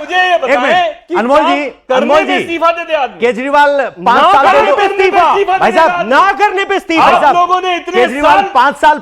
मुझे ये बताएं, अनमोल जी इस्तीफा देते आदमी। केजरीवाल 5 साल पे इस्तीफा, भाई साहब ना करने पे इस्तीफा। आप लोगों ने इतने केजरीवाल 5 साल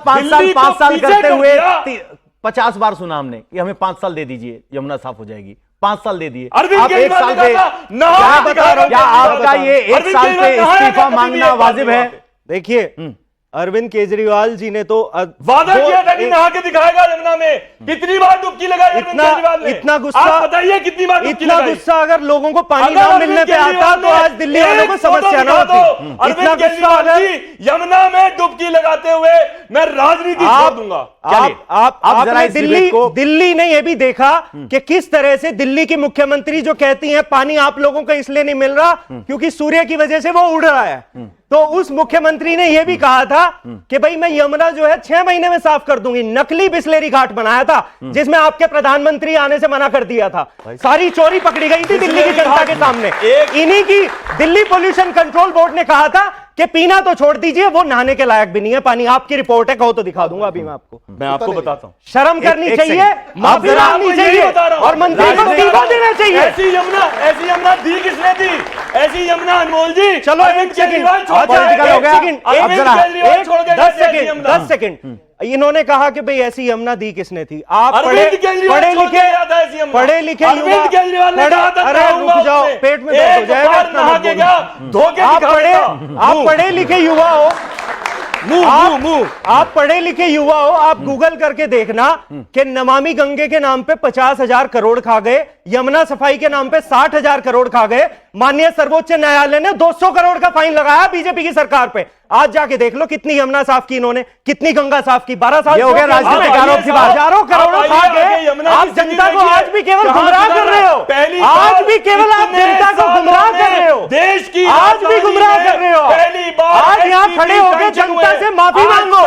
करते हुए हुए 50 बार सुना हमने कि हमें 5 साल दे दीजिए, यमुना साफ हो जाएगी। 5 साल दे दिए, अरविंद आप 1 साल पे क्या बता रहे हो? क्या आपका ये 1 साल पे इस्तीफा मांगना वाजिब है? देखिए अरविंद केजरीवाल जी ने तो वादा किया था कि नहा के दिखाएगा यमुना में। कितनी बार डुबकी लगाई अरविंद केजरीवाल ने? इतना गुस्सा, आप बताइए कितनी बार डुबकी लगाई? इतना गुस्सा अगर लोगों को पानी ना मिलने पे आता तो आज दिल्ली वालों को समस्या ना होती। अरविंद केजरीवाल जी यमुना में डुबकी लगाते हुए मैं राजनीति छोड़ दूंगा। आपने दिल्ली ने यह भी देखा कि किस तरह से दिल्ली की मुख्यमंत्री जो कहती हैं पानी आप लोगों को इसलिए नहीं मिल रहा क्योंकि सूर्य की वजह से वो उड़ रहा है, तो उस मुख्यमंत्री ने यह भी कहा था कि भाई मैं यमुना जो है 6 महीने में साफ कर दूंगी। नकली बिस्लेरी घाट बनाया था जिसमें आपके प्रधानमंत्री आने से मना कर दिया था। सारी चोरी पकड़ी गई थी दिल्ली की जनता के सामने। इन्हीं की दिल्ली पोल्यूशन कंट्रोल बोर्ड ने कहा था कि पीना तो छोड़ दीजिए, वो नहाने के लायक भी नहीं है पानी। आपकी रिपोर्ट है, कहो तो दिखा दूंगा अभी मैं आपको। मैं आपको बताता हूं, शर्म करनी चाहिए, माफी मांगनी चाहिए और मंत्री को इस्तीफा देना चाहिए। ऐसी यमुना दी किसने दी? ऐसी यमुना अनमोल जी, चलो अरविंद केजरीवाल छोड़ गए। 10 सेकंड इन्होंने कहा कि भाई ऐसी यमुना दी किसने थी? आप पढ़े लिखे युवा, अरे रुक जाओ, पेट में दर्द हो जाएगा। आप पढ़े लिखे युवा हो, आप पढ़े लिखे युवा हो, आप गूगल करके देखना कि नमामि गंगे के नाम पे 50,000 करोड़ खा गए, यमुना सफाई के नाम पे 60,000 करोड़ खा गए। माननीय सर्वोच्च न्यायालय ने 200 करोड़ का फाइन लगाया बीजेपी की सरकार पे। आज जाके देख लो कितनी यमुना साफ की इन्होंने, कितनी गंगा साफ की। 12 साल हो गया राजनीतिक आरोप की बात। हजारों करोड़ों खा के आप जनता को आज भी केवल गुमराह कर रहे हो। आज भी केवल आप जनता को गुमराह कर रहे हो, देश की आज भी गुमराह कर रहे हो। पहली बार आज यहाँ खड़े होकर जनता से माफी मांगो,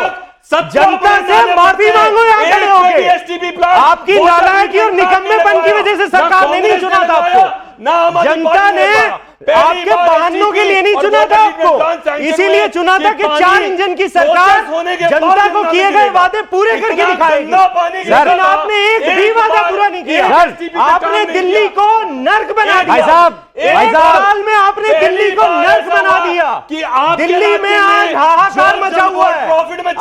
जनता से माफी मांगो। यहाँ खड़े होकर आपकी नालायकी और निकम्मेपन की वजह से सरकार ने नहीं चुना था आपको। जनता ने आपके बहानों के लिए नहीं चुना था आपको, इसीलिए चुना था कि 4 इंजन की सरकार जनता को किए गए वादे पूरे करके दिखाएगी। लेकिन आपने एक भी वादा पूरा नहीं किया। आपने दिल्ली को नर्क बना दिया। भाई साहब, एक साल में आपने दिल्ली को नर्क बना दिया कि दिल्ली में आज हाहाकार मचा हुआ है।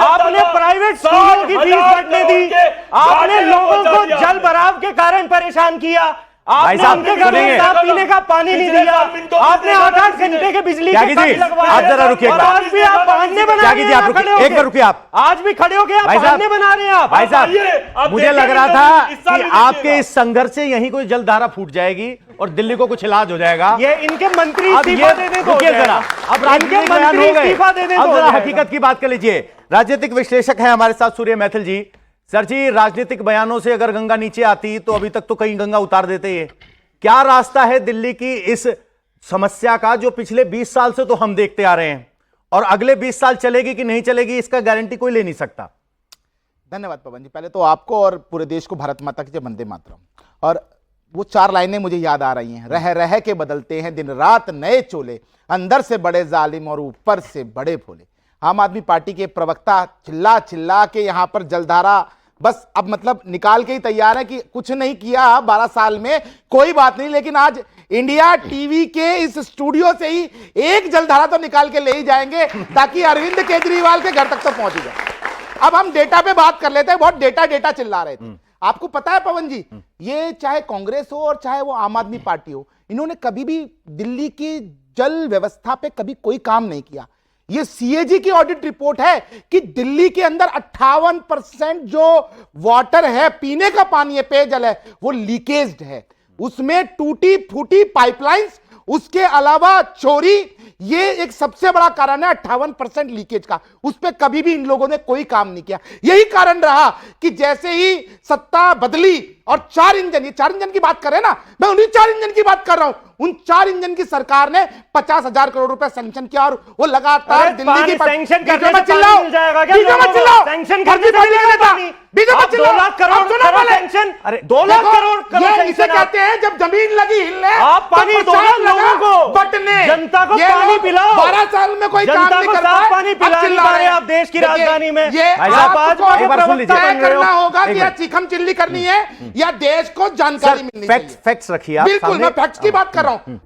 आपने प्राइवेट स्कूलों की फीस बढ़ने दी, आपने लोगों को जल भराव के कारण परेशान किया, आपने उनके घर में साफ पीने का पानी नहीं दिया, आपने 8-8 घंटे के बिजली के कट लगवाए। आप जरा रुकिए, आज भी आप बहाने बना रहे हैं। एक बार रुकिए, आप आज भी खड़े हो गए, आप बहाने बना रहे हैं। आप भाई साहब, मुझे लग रहा था कि आपके इस संघर्ष से यहीं कोई जलधारा फूट जाएगी और दिल्ली को कुछ इलाज हो जाएगा। ये इनके मंत्री इस्तीफा दे दे तो जरा, अब राजनीतिक बयान हो गए, अब जरा हकीकत की बात कर लीजिए। राजनीतिक विश्लेषक है हमारे साथ सूर्य मैथिल जी। सर जी, राजनीतिक बयानों से अगर गंगा नीचे आती तो अभी तक तो कहीं गंगा उतार देते हैं। क्या रास्ता है दिल्ली की इस समस्या का जो पिछले 20 साल से तो हम देखते आ रहे हैं, और अगले 20 साल चलेगी कि नहीं चलेगी इसका गारंटी कोई ले नहीं सकता। धन्यवाद पवन जी। पहले तो आपको और पूरे देश को भारत माता की जय, वंदे मातरम। और वो 4 लाइनें मुझे याद आ रही हैं। रह रह के बदलते हैं दिन रात नए चोले, अंदर से बड़े जालिम और ऊपर से बड़े भोले। आम आदमी पार्टी के प्रवक्ता चिल्ला चिल्ला के यहां पर जलधारा बस अब मतलब निकाल के ही तैयार है कि कुछ नहीं किया 12 साल में, कोई बात नहीं, लेकिन आज इंडिया टीवी के इस स्टूडियो से ही एक जलधारा तो निकाल के ले ही जाएंगे ताकि अरविंद केजरीवाल के घर तक तो पहुंच जाए। अब हम डेटा पे बात कर लेते हैं। बहुत डेटा चिल्ला रहे थे। आपको पता है पवन जी, ये चाहे कांग्रेस हो और चाहे वो आम आदमी पार्टी हो, इन्होंने कभी भी दिल्ली की जल व्यवस्था पे कभी कोई काम नहीं किया। ये सीएजी की ऑडिट रिपोर्ट है कि दिल्ली के अंदर 58% जो वाटर है, पीने का पानी है, पेयजल है, वो लीकेज्ड है। उसमें टूटी फूटी पाइपलाइंस, उसके अलावा चोरी, ये एक सबसे बड़ा कारण है 58% लीकेज का। उस पर कभी भी इन लोगों ने कोई काम नहीं किया। यही कारण रहा कि जैसे ही सत्ता बदली और 4 इंजन, ये 4 इंजन की बात कर रहे हैं ना, मैं उन्हीं 4 इंजन की बात कर रहा हूं। उन 4 इंजन की सरकार ने 50,000 करोड़ रुपए सैंक्शन किया और वो लगातार दिल्ली की सैंक्शन करने में चिल्लाओ, सैंक्शन खर्ची पड़ जाएगा। 2 लाख करोड़ सैंक्शन, अरे 2 लाख करोड़ इसे कहते हैं जब जमीन लगी हिलने, आप पानी 2 लाख लोगों को बटने, जनता को ये पानी पिलाओ। 12 साल में कोई काम जनता नहीं को कर साफ पाए, पानी अब पिला नहीं चिल्ला पा रहे रहे हैं। आप देश की देखिए, राजधानी में। ये भाई साहब, आपको भाजपा के एक बार सुन लीजिए। प्रवक्ता तय बन रहे हो। करना होगा एक कि या मिनट। चिकम चिल्ली करनी है या देश को जानकारी मिलनी चाहिए। फैक्ट्स रखिए आप बिल्कुल, सामने। मैं फैक्ट्स की बात कर रहा हूं।